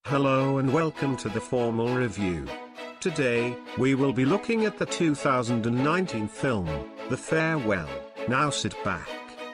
Hello and welcome to the formal review. Today, we will be looking at the 2019 film, The Farewell. Now sit back,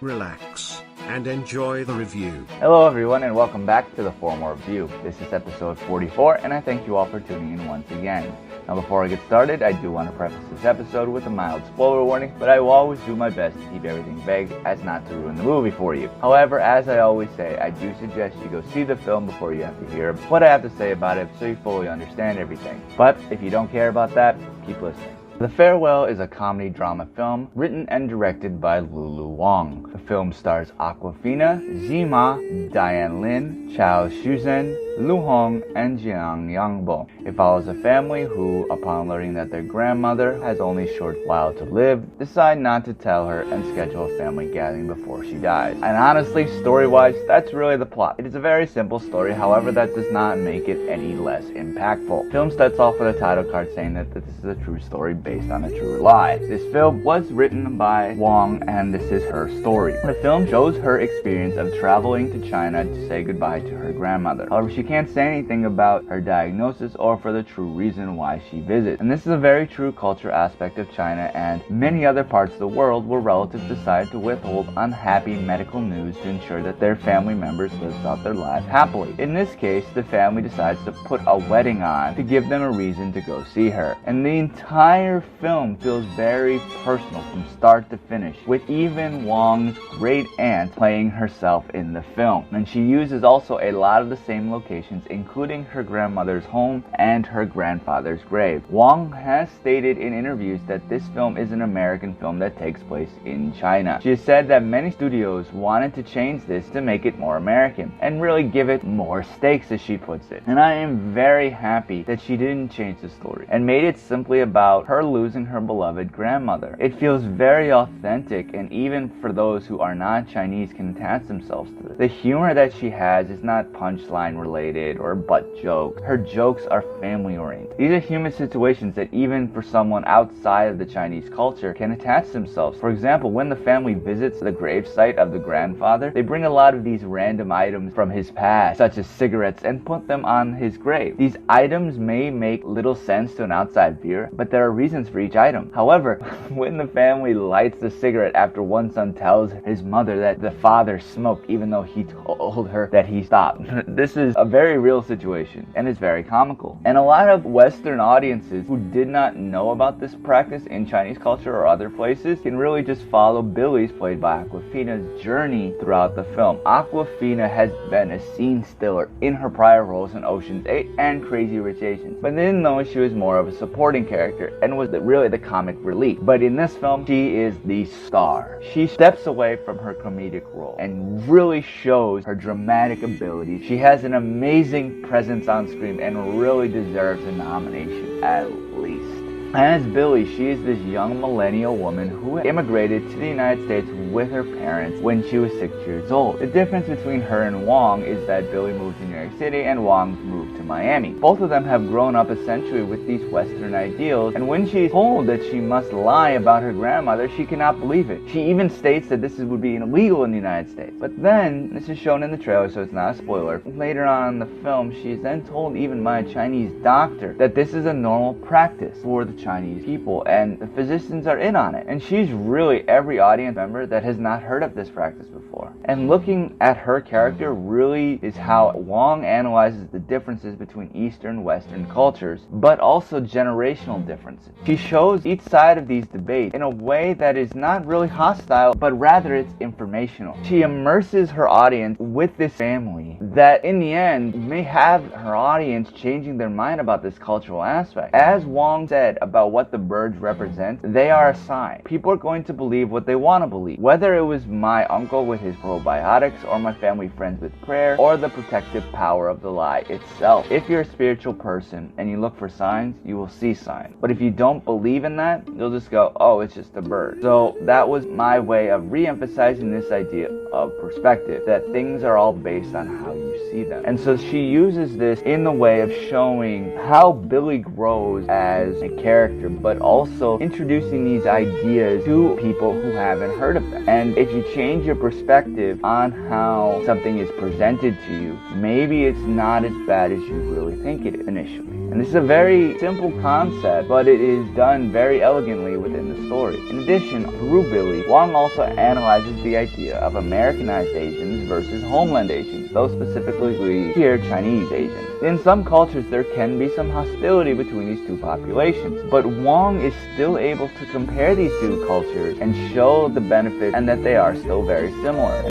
relax, and enjoy the review. Hello everyone and welcome back to the formal review. This is episode 44 and I thank you all for tuning in once again. Now before I get started, I do want to preface this episode with a mild spoiler warning, but I will always do my best to keep everything vague as not to ruin the movie for you. However, as I always say, I do suggest you go see the film before you have to hear what I have to say about it so you fully understand everything. But if you don't care about that, keep listening. The Farewell is a comedy drama film written and directed by Lulu Wang. The film stars Awkwafina, Zima, Diane Lin, Chao Shuzhen, Lu Hong, and Jiang Yangbo. It follows a family who, upon learning that their grandmother has only a short while to live, decide not to tell her and schedule a family gathering before she dies. And honestly, story-wise, that's really the plot. It is a very simple story, however that does not make it any less impactful. The film starts off with a title card saying that this is a true story based on a true lie. This film was written by Wang and this is her story. The film shows her experience of traveling to China to say goodbye to her grandmother. However, she can't say anything about her diagnosis or for the true reason why she visits. And this is a very true culture aspect of China and many other parts of the world where relatives decide to withhold unhappy medical news to ensure that their family members live out their lives happily. In this case, the family decides to put a wedding on to give them a reason to go see her. And the entire film feels very personal from start to finish, with even Wang's great aunt playing herself in the film. And she uses also a lot of the same locations, including her grandmother's home and her grandfather's grave. Wang has stated in interviews that this film is an American film that takes place in China. She has said that many studios wanted to change this to make it more American and really give it more stakes, as she puts it. And I am very happy that she didn't change the story and made it simply about her losing her beloved grandmother. It feels very authentic, and even for those who are not Chinese can attach themselves to it. The humor that she has is not punchline related or butt jokes. Her jokes are family oriented. These are human situations that even for someone outside of the Chinese culture can attach themselves. For example, when the family visits the gravesite of the grandfather, they bring a lot of these random items from his past, such as cigarettes, and put them on his grave. These items may make little sense to an outside viewer, but there are reasons for each item. However, when the family lights the cigarette after one son tells his mother that the father smoked even though he told her that he stopped, this is a very real situation and it's very comical. And a lot of Western audiences who did not know about this practice in Chinese culture or other places can really just follow Billy's, played by Awkwafina's, journey throughout the film. Awkwafina has been a scene stealer in her prior roles in Ocean's 8 and Crazy Rich Asians, but didn't know she was more of a supporting character and was really the comic relief. But in this film, she is the star. She steps away from her comedic role and really shows her dramatic abilities. She has an amazing presence on screen and really deserves a nomination at least. As Billy, she is this young millennial woman who immigrated to the United States with her parents when she was 6 years old. The difference between her and Wang is that Billy moved to New York City and Wang moved to Miami. Both of them have grown up essentially with these Western ideals, and when she's told that she must lie about her grandmother, she cannot believe it. She even states that this would be illegal in the United States. But then, this is shown in the trailer, so it's not a spoiler, later on in the film, she is then told even by a Chinese doctor that this is a normal practice for the Chinese people, and the physicians are in on it. And she's really every audience member that has not heard of this practice before. And looking at her character really is how Wang analyzes the differences between Eastern and Western cultures, but also generational differences. She shows each side of these debates in a way that is not really hostile, but rather it's informational. She immerses her audience with this family that in the end may have her audience changing their mind about this cultural aspect. As Wang said about what the birds represent, they are a sign. People are going to believe what they want to believe. Whether it was my uncle with his probiotics, or my family friends with prayer, or the protective power of the lie itself. If you're a spiritual person and you look for signs, you will see signs. But if you don't believe in that, you'll just go, oh, it's just a bird. So that was my way of re-emphasizing this idea of perspective, that things are all based on how you see see them. And so she uses this in the way of showing how Billy grows as a character, but also introducing these ideas to people who haven't heard of them. And if you change your perspective on how something is presented to you, maybe it's not as bad as you really think it is initially. And this is a very simple concept, but it is done very elegantly within the story. In addition, through Billy, Wong also analyzes the idea of Americanized Asians versus homeland Asians, though specifically here Chinese Asians. In some cultures, there can be some hostility between these two populations, but Wong is still able to compare these two cultures and show the benefits and that they are still very similar.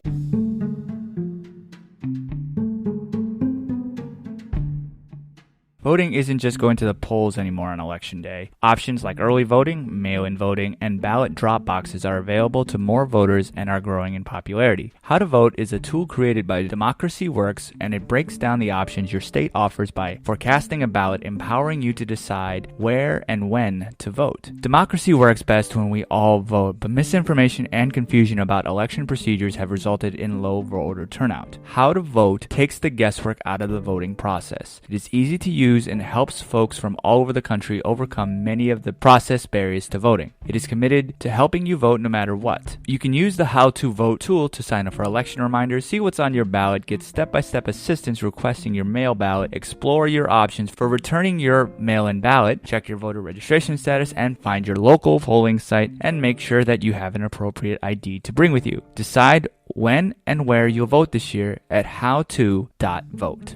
Voting isn't just going to the polls anymore on Election Day. Options like early voting, mail-in voting, and ballot drop boxes are available to more voters and are growing in popularity. How to Vote is a tool created by Democracy Works, and it breaks down the options your state offers by forecasting a ballot, empowering you to decide where and when to vote. Democracy works best when we all vote, but misinformation and confusion about election procedures have resulted in low voter turnout. How to Vote takes the guesswork out of the voting process. It is easy to use and helps folks from all over the country overcome many of the process barriers to voting. It is committed to helping you vote no matter what. You can use the How to Vote tool to sign up for election reminders, see what's on your ballot, get step-by-step assistance requesting your mail ballot, explore your options for returning your mail-in ballot, check your voter registration status, and find your local polling site and make sure that you have an appropriate ID to bring with you. Decide when and where you'll vote this year at howto.vote.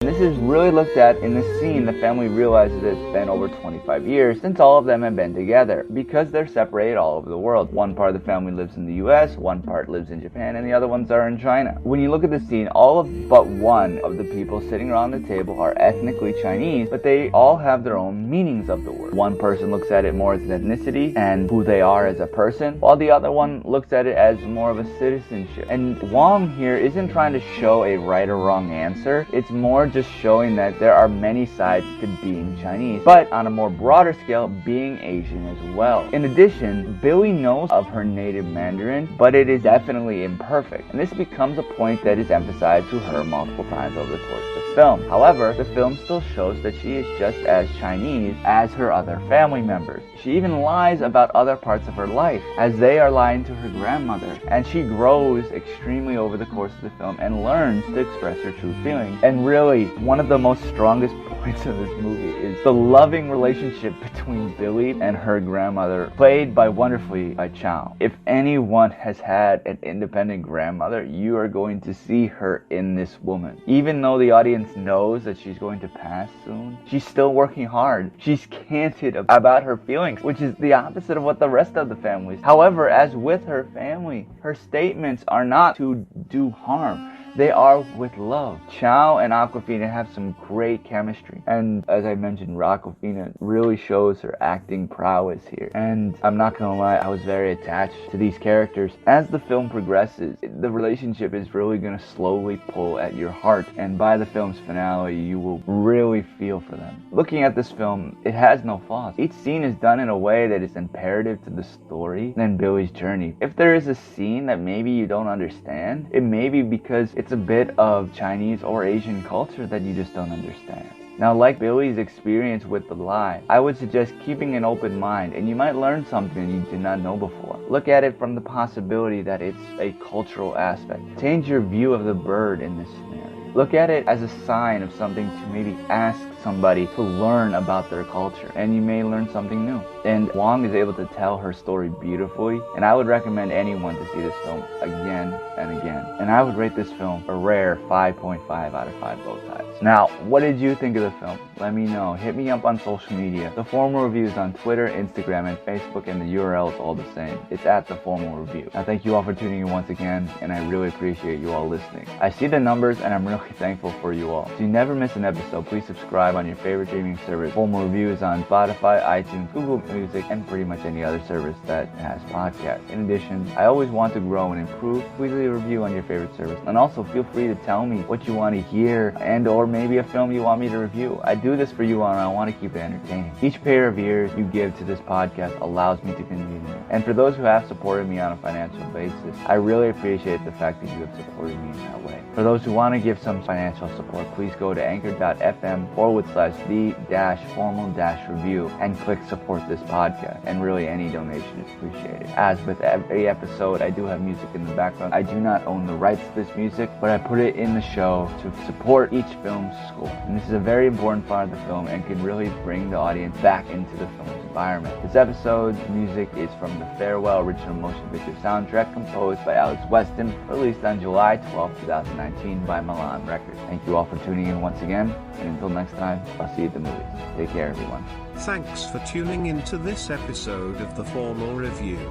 This is really looked at in this scene. The family realizes it's been over 25 years since all of them have been together because they're separated all over the world. One part of the family lives in the US, one part lives in Japan, and the other ones are in China. When you look at the scene, all of but one of the people sitting around the table are ethnically Chinese, but they all have their own meanings of the word. One person looks at it more as an ethnicity and who they are as a person, while the other one looks at it as more of a citizenship. And Wong here isn't trying to show a right or wrong answer. It's more just showing that there are many sides to being Chinese, but on a more broader scale, being Asian as well. In addition, Billy knows of her native Mandarin, but it is definitely imperfect, and this becomes a point that is emphasized to her multiple times over the course of the film. However, the film still shows that she is just as Chinese as her other family members. She even lies about other parts of her life, as they are lying to her grandmother, and she grows extremely over the course of the film and learns to express her true feelings. And really, one of the most strongest points of this movie is the loving relationship between Billy and her grandmother, played wonderfully by Chow. If anyone has had an independent grandmother, you are going to see her in this woman. Even though the audience knows that she's going to pass soon, she's still working hard. She's candid about her feelings, which is the opposite of what the rest of the family is. However, as with her family, her statements are not to do harm. They are with love. Chow and Awkwafina have some great chemistry. And as I mentioned, Awkwafina really shows her acting prowess here. And I'm not gonna lie, I was very attached to these characters. As the film progresses, the relationship is really gonna slowly pull at your heart. And by the film's finale, you will really feel for them. Looking at this film, it has no flaws. Each scene is done in a way that is imperative to the story and Billy's journey. If there is a scene that maybe you don't understand, it may be because it's a bit of Chinese or Asian culture that you just don't understand. Now, like Billy's experience with the lie, I would suggest keeping an open mind, and you might learn something you did not know before. Look at it from the possibility that it's a cultural aspect. Change your view of the bird in this scenario. Look at it as a sign of something to maybe ask somebody to learn about their culture, and you may learn something new. And Wong is able to tell her story beautifully, and I would recommend anyone to see this film again and again. And I would rate this film a rare 5.5 out of 5 bow ties. Now, what did you think of the film? Let me know. Hit me up on social media. The Formal Review is on Twitter, Instagram, and Facebook, and the URL is all the same. It's at The Formal Review. Now, thank you all for tuning in once again, and I really appreciate you all listening. I see the numbers, and I'm really thankful for you all. So you never miss an episode, please subscribe on your favorite streaming service. Formal Review is on Spotify, iTunes, Google Music, and pretty much any other service that has podcasts. In addition, I always want to grow and improve. Please leave a review on your favorite service. And also feel free to tell me what you want to hear and or maybe a film you want me to review. I do this for you and I want to keep it entertaining. Each pair of ears you give to this podcast allows me to continue to And for those who have supported me on a financial basis, I really appreciate the fact that you have supported me in that way. For those who want to give some financial support, please go to anchor.fm/the-formal-review and click support this podcast. And really any donation is appreciated. As with every episode, I do have music in the background. I do not own the rights to this music, but I put it in the show to support each film's score. And this is a very important part of the film and can really bring the audience back into the film's environment. This episode's music is from the Farewell original motion picture soundtrack composed by Alex Weston, released on July 12, 2019 by Milan Records. Thank you all for tuning in once again, and until next time, I'll see you at the movies. Take care, everyone. Thanks for tuning in to this episode of The Formal Review.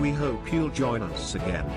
We hope you'll join us again.